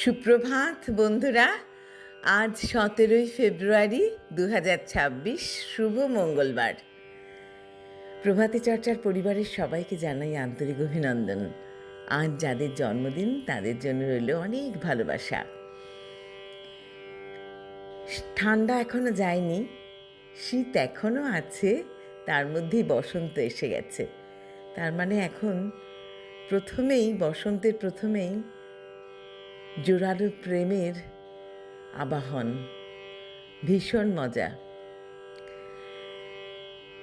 সুপ্রভাত বন্ধুরা। আজ 17ই ফেব্রুয়ারি 2026, শুভ মঙ্গলবার। প্রভাতী চর্চার পরিবারের সবাইকে জানাই আন্তরিক অভিনন্দন। আজ যাদের জন্মদিন তাদের জন্য রইল অনেক ভালোবাসা। ঠান্ডা এখনো যায়নি, শীত এখনো আছে, তার মধ্যেই বসন্ত এসে গেছে। তার মানে এখন বসন্তের প্রথমেই জোরালো প্রেমের আবাহন। ভীষণ মজা।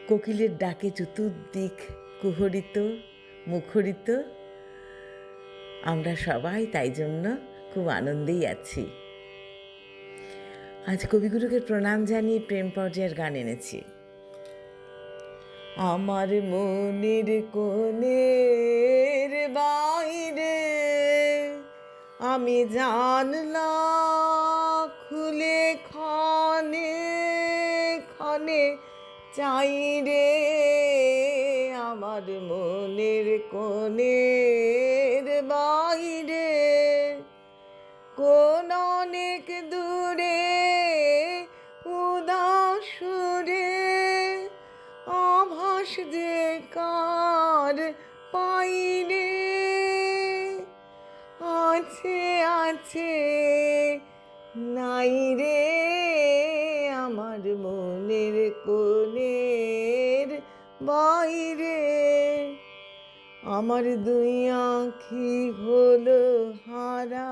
কোকিলের ডাকে চতুর্দিক কুহরিত মুখরিত। আমরা সবাই তাই জন্য খুব আনন্দেই আছি। আজ কবিগুরুকে প্রণাম জানিয়ে প্রেম পর্যায়ের গান এনেছি। আমার মনের কোণের বাইরে আমি জানলা খুলে ক্ষণে ক্ষণে চাই রে, আমার মনের কোণের বাইরে কোন অনেক দূরে উদাসুরে আভাস যে কার পাই রে, আছে আছে নাই রে, আমার মনের কোণের বাইরে। আমার দুই আঁখি হলো হারা,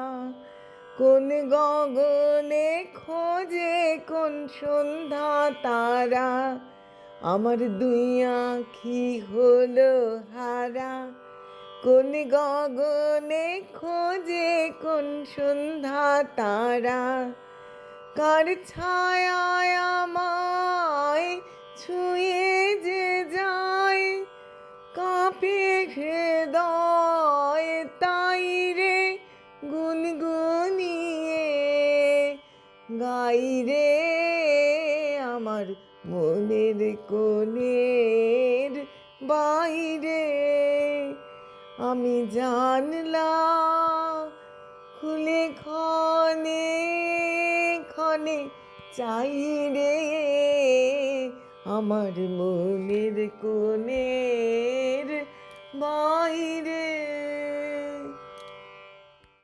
কোন গগনে খোঁজে কোন সন্ধ্যা তারা। আমার দুই আঁখি হলো হারা, কোন গগনে খোঁজে কোন সন্ধ্যা তারা। কার ছায়ায় আমায় ছুঁয়ে যে যায়, কাঁপে হৃদয় তাই রে, গুনগুনিয়ে গাই রে, আমার মনের কোণের বাইরে আমি জানলা খুলে ক্ষণে ক্ষণে চাই রে, আমার মনের কোণের বাইরে।